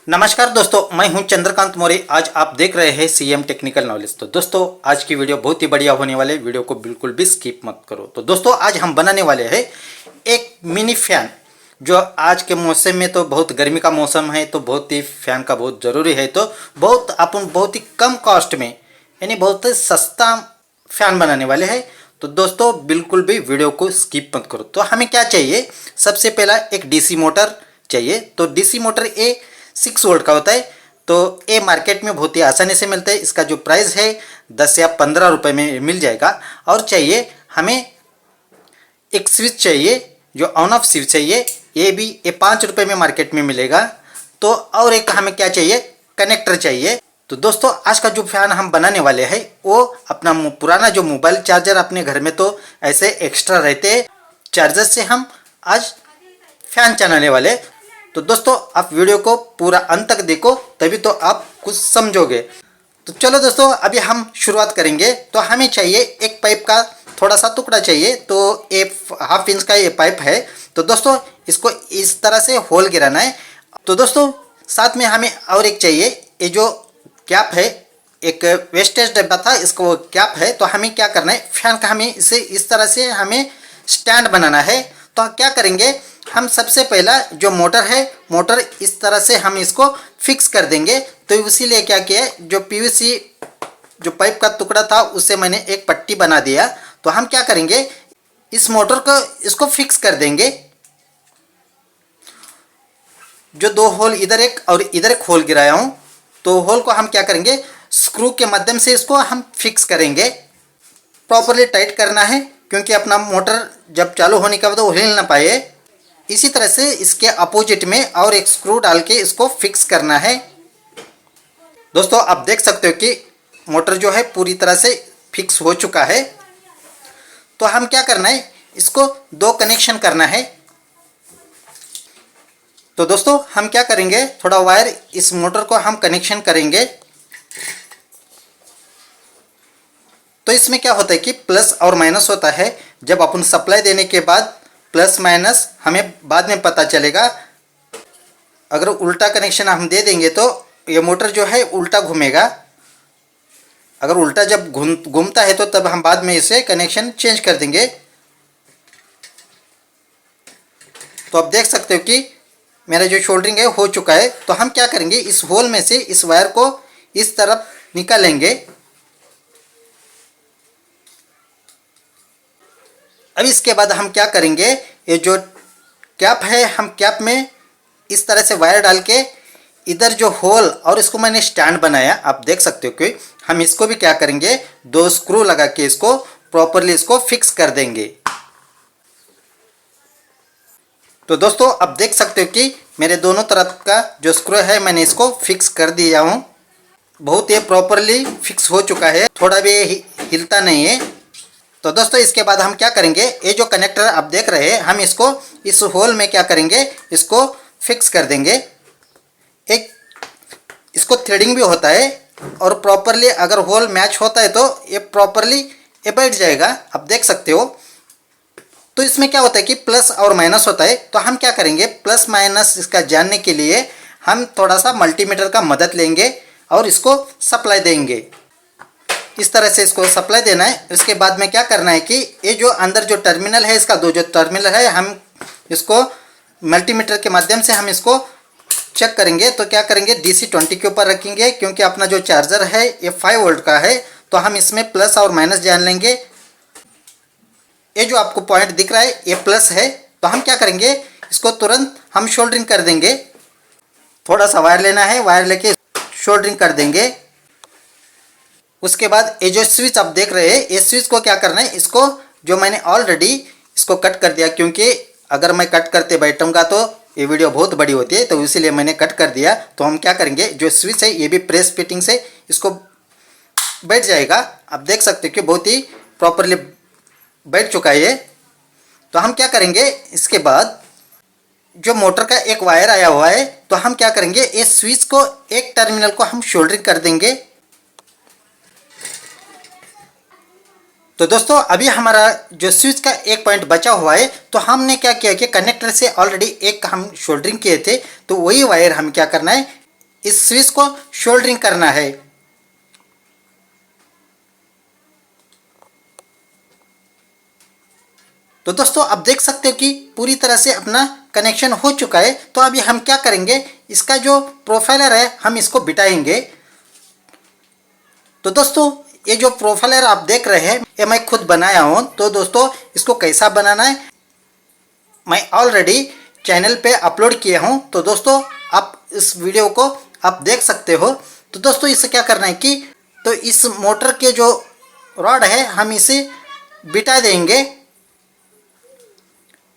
नमस्कार दोस्तों, मैं हूं चंद्रकांत मौर्य। आज आप देख रहे हैं सीएम टेक्निकल नॉलेज। तो दोस्तों, आज की वीडियो बहुत ही बढ़िया होने वाले, वीडियो को बिल्कुल भी स्किप मत करो। तो दोस्तों, आज हम बनाने वाले हैं एक मिनी फैन, जो आज के मौसम में तो बहुत गर्मी का मौसम है, तो बहुत ही फैन का बहुत ज़रूरी है। तो बहुत ही कम कॉस्ट में, यानी बहुत ही सस्ता फैन बनाने वाले हैं। तो दोस्तों, बिल्कुल भी वीडियो को स्किप मत करो। तो हमें क्या चाहिए, सबसे पहला एक डीसी मोटर चाहिए। तो डीसी मोटर ए 6 वोल्ट का होता है। तो ये मार्केट में बहुत ही आसानी से मिलता है। इसका जो प्राइस है 10 या 15 रुपये में मिल जाएगा। और चाहिए हमें एक स्विच चाहिए, जो ऑन ऑफ स्विच चाहिए। ये 5 रुपये में मार्केट में मिलेगा। तो और एक हमें क्या चाहिए, कनेक्टर चाहिए। तो दोस्तों, आज का जो फैन हम बनाने वाले हैं वो अपना पुराना जो मोबाइल चार्जर अपने घर में तो ऐसे एक्स्ट्रा रहते हैं, चार्जर से हम आज फैन चलाने वाले। तो दोस्तों, आप वीडियो को पूरा अंत तक देखो, तभी तो आप कुछ समझोगे। तो चलो दोस्तों, अभी हम शुरुआत करेंगे। तो हमें चाहिए एक पाइप का थोड़ा सा टुकड़ा चाहिए। तो ये 1/2 इंच का ये पाइप है। तो दोस्तों, इसको इस तरह से होल गिराना है। तो दोस्तों, साथ में हमें और एक चाहिए, ये जो कैप है, एक वेस्टेज डब्बा था, इसको कैप है। तो हमें क्या करना है, फैन का हमें इसे इस तरह से हमें स्टैंड बनाना है। तो क्या करेंगे, हम सबसे पहला जो मोटर है, मोटर इस तरह से हम इसको फिक्स कर देंगे। तो इसीलिए क्या किया, जो पीवीसी जो पाइप का टुकड़ा था उससे मैंने एक पट्टी बना दिया। तो हम क्या करेंगे, इस मोटर को इसको फिक्स कर देंगे। जो 2 होल इधर एक और इधर एक होल गिराया हूं, तो होल को हम क्या करेंगे, स्क्रू के माध्यम से इसको हम फिक्स करेंगे। प्रॉपरली टाइट करना है, क्योंकि अपना मोटर जब चालू होने के बाद वो हिल ना पाए। इसी तरह से इसके अपोजिट में और एक स्क्रू डाल के इसको फिक्स करना है। दोस्तों, आप देख सकते हो कि मोटर जो है पूरी तरह से फिक्स हो चुका है। तो हम क्या करना है, इसको 2 कनेक्शन करना है। तो दोस्तों, हम क्या करेंगे, थोड़ा वायर इस मोटर को हम कनेक्शन करेंगे। तो इसमें क्या होता है कि प्लस और माइनस होता है। जब अपन सप्लाई देने के बाद प्लस माइनस हमें बाद में पता चलेगा। अगर उल्टा कनेक्शन हम दे देंगे तो ये मोटर जो है उल्टा घूमेगा। अगर उल्टा जब घूमता है तो तब हम बाद में इसे कनेक्शन चेंज कर देंगे। तो आप देख सकते हो कि मेरा जो शोल्डरिंग है हो चुका है। तो हम क्या करेंगे, इस होल में से इस वायर को इस तरफ निकालेंगे। अब इसके बाद हम क्या करेंगे, ये जो कैप है, हम कैप में इस तरह से वायर डाल के इधर जो होल, और इसको मैंने स्टैंड बनाया, आप देख सकते हो कि हम इसको भी क्या करेंगे, 2 स्क्रू लगा के इसको प्रॉपरली इसको फिक्स कर देंगे। तो दोस्तों, आप देख सकते हो कि मेरे दोनों तरफ का जो स्क्रू है मैंने इसको फिक्स कर दिया हूँ। बहुत ये प्रॉपरली फिक्स हो चुका है, थोड़ा भी हिलता नहीं है। तो दोस्तों, इसके बाद हम क्या करेंगे, ये जो कनेक्टर आप देख रहे हैं, हम इसको इस होल में क्या करेंगे, इसको फिक्स कर देंगे। एक इसको थ्रेडिंग भी होता है, और प्रॉपरली अगर होल मैच होता है तो ये प्रॉपरली ये बैठ जाएगा, आप देख सकते हो। तो इसमें क्या होता है कि प्लस और माइनस होता है। तो हम क्या करेंगे, प्लस माइनस इसका जानने के लिए हम थोड़ा सा मल्टीमीटर का मदद लेंगे और इसको सप्लाई देंगे। इस तरह से इसको सप्लाई देना है। इसके बाद में क्या करना है कि ये जो अंदर जो टर्मिनल है, इसका 2 जो टर्मिनल है, हम इसको मल्टीमीटर के माध्यम से हम इसको चेक करेंगे। तो क्या करेंगे, DC 20 के ऊपर रखेंगे, क्योंकि अपना जो चार्जर है ये 5 वोल्ट का है। तो हम इसमें प्लस और माइनस जान लेंगे। ये जो आपको पॉइंट दिख रहा है ये प्लस है। तो हम क्या करेंगे, इसको तुरंत हम शोल्डरिंग कर देंगे। थोड़ा सा वायर लेना है, वायर लेके शोल्डरिंग कर देंगे। उसके बाद ये जो स्विच आप देख रहे हैं, ये स्विच को क्या करना है, इसको जो मैंने ऑलरेडी इसको कट कर दिया, क्योंकि अगर मैं कट करते बैठूंगा तो ये वीडियो बहुत बड़ी होती है, तो इसीलिए मैंने कट कर दिया। तो हम क्या करेंगे, जो स्विच है ये भी प्रेस फिटिंग से इसको बैठ जाएगा। आप देख सकते हो कि बहुत ही प्रॉपरली बैठ चुका है ये। तो हम क्या करेंगे, इसके बाद जो मोटर का एक वायर आया हुआ है, तो हम क्या करेंगे, इस स्विच को एक टर्मिनल को हम शोल्डरिंग कर देंगे। तो दोस्तों, अभी हमारा जो स्विच का एक पॉइंट बचा हुआ है, तो हमने क्या किया कि कनेक्टर से ऑलरेडी एक हम शोल्डरिंग किए थे, तो वही वायर हम क्या करना है, इस स्विच को सोल्डरिंग करना है। तो दोस्तों आप देख सकते हो कि पूरी तरह से अपना कनेक्शन हो चुका है। तो अभी हम क्या करेंगे, इसका जो प्रोफाइलर है हम इसको बिठाएंगे। तो दोस्तों ये जो प्रोफाइलर आप देख रहे हैं ये मैं खुद बनाया हूँ। तो दोस्तों इसको कैसा बनाना है मैं ऑलरेडी चैनल पे अपलोड किया हूँ। तो दोस्तों आप इस वीडियो को आप देख सकते हो। तो दोस्तों इसे क्या करना है कि तो इस मोटर के जो रॉड है हम इसे बिठा देंगे।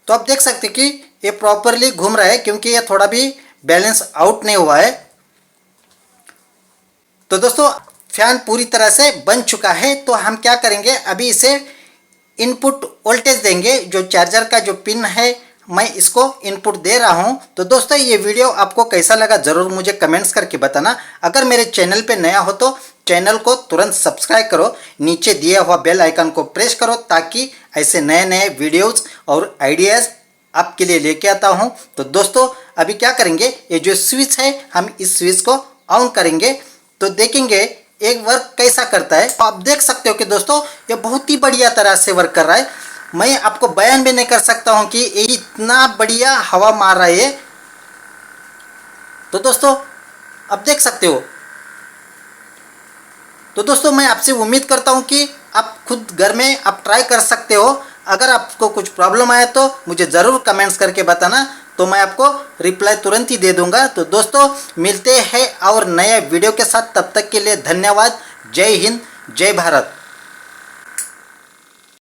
तो आप देख सकते हैं कि ये प्रॉपरली घूम रहा है क्योंकि ये थोड़ा भी बैलेंस आउट नहीं हुआ है। तो दोस्तों फैन पूरी तरह से बन चुका है। तो हम क्या करेंगे, अभी इसे इनपुट वोल्टेज देंगे। जो चार्जर का जो पिन है मैं इसको इनपुट दे रहा हूं। तो दोस्तों ये वीडियो आपको कैसा लगा ज़रूर मुझे कमेंट्स करके बताना। अगर मेरे चैनल पे नया हो तो चैनल को तुरंत सब्सक्राइब करो, नीचे दिया हुआ बेल आइकन को प्रेस करो ताकि ऐसे नए नए वीडियोज़ और आइडियाज़ आपके लिए लेके आता हूं। तो दोस्तों अभी क्या करेंगे, ये जो स्विच है हम इस स्विच को ऑन करेंगे तो देखेंगे एक वर्क कैसा करता है। तो आप देख सकते हो कि दोस्तों ये बहुत ही बढ़िया तरह से वर्क कर रहा है। मैं आपको बयान भी नहीं कर सकता हूं कि ये इतना बढ़िया हवा मार रहा है। तो दोस्तों आप देख सकते हो। तो दोस्तों मैं आपसे उम्मीद करता हूं कि आप खुद घर में आप ट्राई कर सकते हो। अगर आपको कुछ प्रॉब्लम आए तो मुझे ज़रूर कमेंट्स करके बताना, तो मैं आपको रिप्लाई तुरंत ही दे दूंगा। तो दोस्तों मिलते हैं और नए वीडियो के साथ, तब तक के लिए धन्यवाद। जय हिंद, जय भारत।